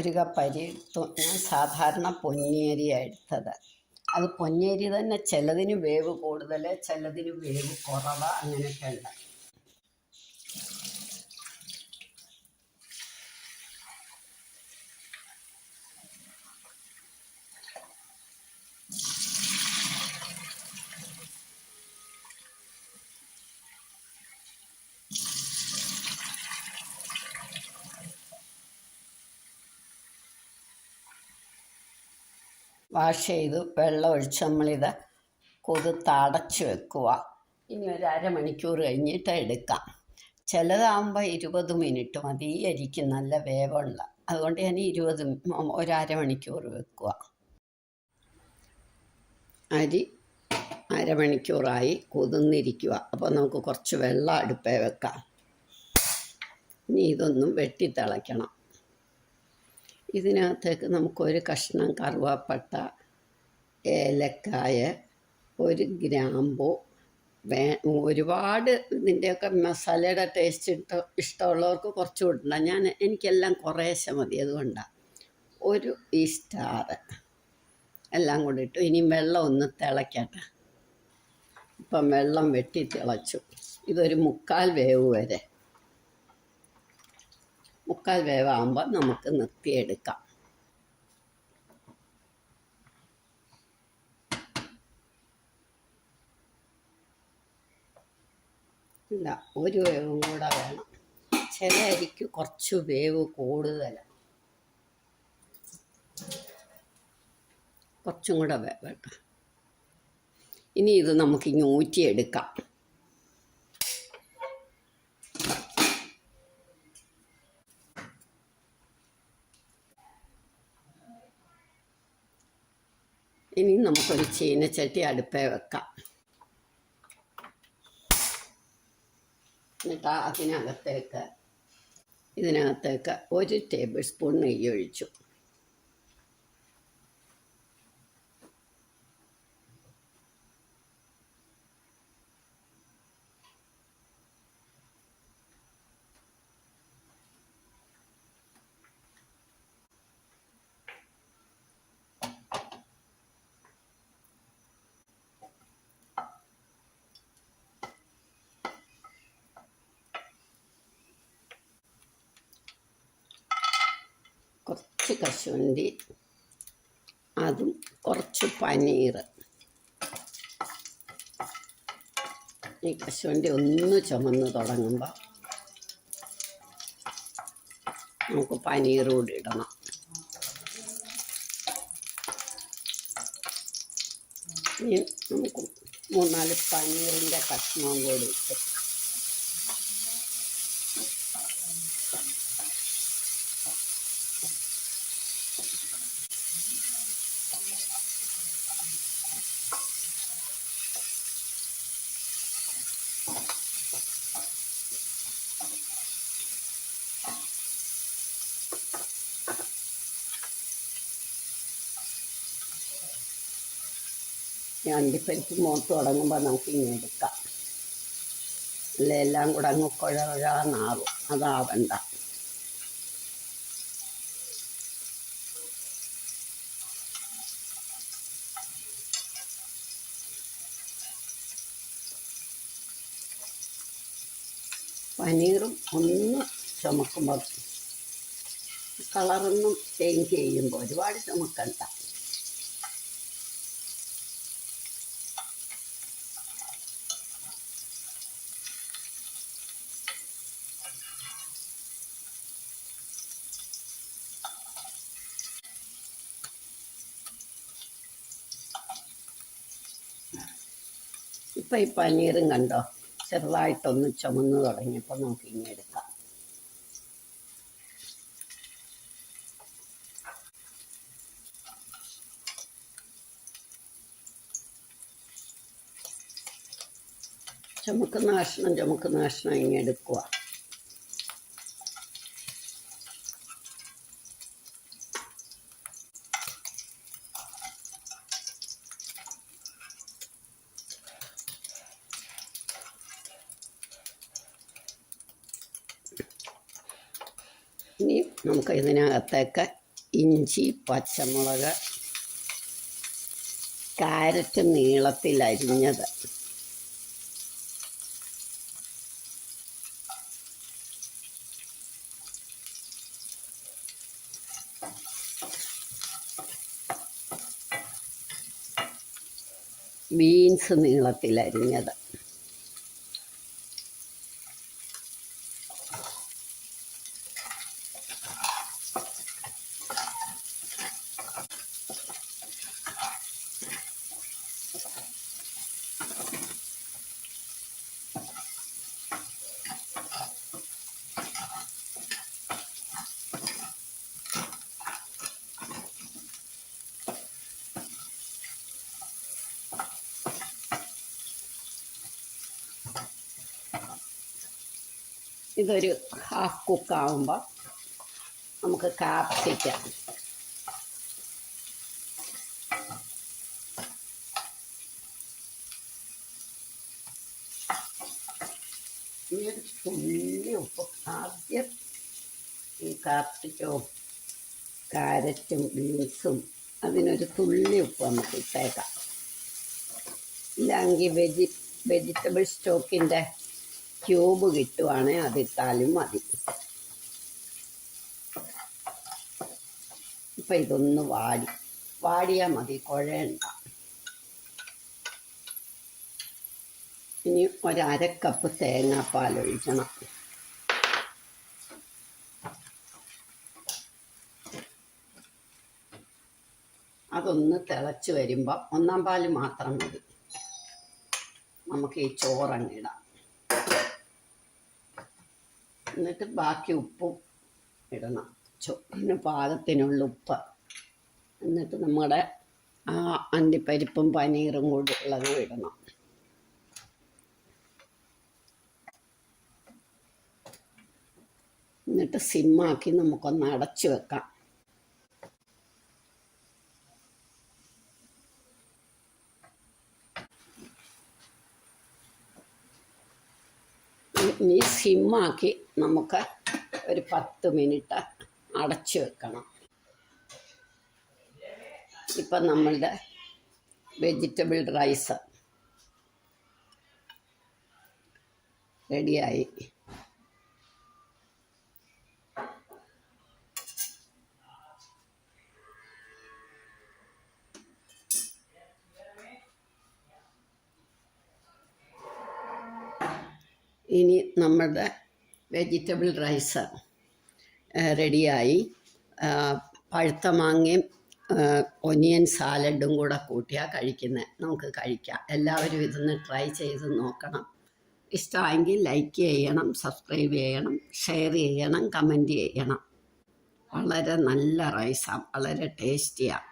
ഒരു കപ്പ് അരി എടുത്തു. ഞാൻ സാധാരണ പൊന്നിയരിയാണ് എടുത്തത്. അത് പൊന്നിയരി തന്നെ ചിലതിന് വേവ് കൂടുതൽ, ചിലതിന് വേവ് കുറവ്, അങ്ങനെയൊക്കെ ഉണ്ട്. വാഷ് ചെയ്ത് വെള്ളം ഒഴിച്ച് നമ്മളിത് കൊതുത്തടച്ച് വെക്കുക. ഇനി ഒരു അരമണിക്കൂർ കഴിഞ്ഞിട്ട് എടുക്കാം. ചിലതാകുമ്പോൾ 20 മിനിറ്റ് മതി. ഈ അരിക്ക് നല്ല വേവുള്ള, അതുകൊണ്ട് ഞാൻ ഒരു അരമണിക്കൂർ വെക്കുക. അരി അരമണിക്കൂറായി കുതിർന്നിരിക്കുക. അപ്പോൾ നമുക്ക് കുറച്ച് വെള്ളം അടുപ്പേ വെക്കാം. ഇനി ഇതൊന്നും വെട്ടിത്തിളയ്ക്കണം. ഇതിനകത്തേക്ക് നമുക്കൊരു കഷ്ണം കറുവാപ്പട്ട, ഏലക്കായ, ഒരു ഗ്രാമ്പു, ഒരുപാട് ഇതിൻ്റെയൊക്കെ മസാലയുടെ ടേസ്റ്റ് ഇഷ്ടമുള്ളവർക്ക് കുറച്ച് കൂട്ടണ്ട. എനിക്കെല്ലാം കുറേശ്ശെ മതി, അതുകൊണ്ടാണ്. ഒരു ഈ സ്റ്റാർ എല്ലാം കൂടി ഇട്ടു. ഇനി വെള്ളം ഒന്ന് തിളയ്ക്കട്ടെ. ഇപ്പം വെള്ളം വെട്ടി തിളച്ചു. ഇതൊരു 3/4 വേവ് വരെ. 3/4 വേവാകുമ്പോൾ നമുക്ക് നിർത്തിയെടുക്കാം. ഇല്ല, ഒരു വേവും കൂടെ വേണം. ചില അരിക്ക് കുറച്ച് വേവ് കൂടുതലാണ്. കുറച്ചും കൂടെ വേവട്ടെ. ഇനി ഇത് നമുക്കിങ്ങ് ഊറ്റിയെടുക്കാം. ഇനി നമുക്കൊരു ചീനച്ചട്ടി അടുപ്പേ വെക്കാം. എന്നിട്ട് ഇതിനകത്തേക്ക് 1 ടേബിൾ സ്പൂൺ നെയ്യ് ഒഴിച്ചു. കുറച്ച് കശുവണ്ടി, അതും കുറച്ച് പനീർ. ഈ കശുവണ്ടി ഒന്ന് ചുമന്ന് തുടങ്ങുമ്പോൾ നമുക്ക് പനീർ കൂടി ഇടണം. ഇനി നമുക്ക് 3-4 പനീറിൻ്റെ കഷ്ണവും കൂടി ഇട്ട് അണ്ടിപ്പരിപ്പ് മൂത്ത് തുടങ്ങുമ്പോൾ നമുക്ക് ഇങ്ങനെ എടുക്കാം. അല്ല എല്ലാം കൂടെ അങ്ങ് കുഴകുഴാന്നാവും. അതാവണ്ട. പനീറും ഒന്ന് ചുമക്കുമ്പോൾ കളറൊന്നും ചേഞ്ച് ചെയ്യുമ്പോൾ ഒരുപാട് ചുമക്കണ്ട. ഇപ്പം ഈ പനീറും കണ്ടോ ചെറുതായിട്ടൊന്ന് ചുമന്ന് തുടങ്ങിയപ്പോൾ നമുക്ക് ഇങ്ങനെ എടുക്കാം. ചുമക്കുന്ന കഷ്ണം ഇങ്ങനെ എടുക്കുക. ഇനി നമുക്ക് ഇതിനകത്തേക്ക് ഇഞ്ചി, പച്ചമുളക്, കാരറ്റ് നീളത്തിലരിഞ്ഞത്, ബീൻസ് നീളത്തിലരിഞ്ഞത്, ഇതൊരു ഹാഫ് കുക്കാവുമ്പോൾ നമുക്ക് കാപ്സിക്കം, ഒരു തുള്ളി ഉപ്പ്, ആദ്യം ഈ കാപ്സിക്കവും കാരറ്റും ബീൻസും അതിനൊരു തുള്ളി ഉപ്പ് നമുക്ക് ഇട്ടേക്കാം. ഇല്ലെങ്കിൽ വെജിറ്റബിൾ സ്റ്റോക്കിൻ്റെ ക്യൂബ് കിട്ടുവാണെങ്കിൽ അതിട്ടാലും മതി. ഇപ്പം ഇതൊന്ന് വാടിയാൽ മതി, കുഴയണ്ട. ഇനി ഒരക്കപ്പ് തേങ്ങാപ്പാൽ ഒഴിക്കണം. അതൊന്ന് തിളച്ച് വരുമ്പോൾ 1 പാല് മാത്രം മതി. നമുക്ക് ഈ ചോറങ്ങിടാം. എന്നിട്ട് ബാക്കി ഉപ്പും ഇടണം, ചോറിന് പാകത്തിനുള്ള ഉപ്പ്. എന്നിട്ട് നമ്മുടെ ആ അണ്ടിപ്പരിപ്പും പനീറും കൂടി ഉള്ളതും ഇടണം. എന്നിട്ട് സിമ്മാക്കി നമുക്കൊന്ന് അടച്ചു വെക്കാം. ഇനി സിമ്മാക്കി നമുക്ക് ഒരു 10 മിനിറ്റ് അടച്ചു വെക്കണം. ഇപ്പം നമ്മളുടെ വെജിറ്റബിൾ റൈസ് റെഡിയായി. ഇനി നമ്മുടെ വെജിറ്റബിൾ റൈസ് റെഡിയായി. പഴുത്ത മാങ്ങയും ഒനിയൻ സാലഡും കൂടെ കൂട്ടിയാണ് കഴിക്കുന്നത്. നമുക്ക് കഴിക്കാം. എല്ലാവരും ഇതൊന്ന് ട്രൈ ചെയ്ത് നോക്കണം. ഇഷ്ടമായെങ്കിൽ ലൈക്ക് ചെയ്യണം, സബ്സ്ക്രൈബ് ചെയ്യണം, ഷെയർ ചെയ്യണം, കമൻറ്റ് ചെയ്യണം. വളരെ നല്ല റൈസാണ്, വളരെ ടേസ്റ്റിയാണ്.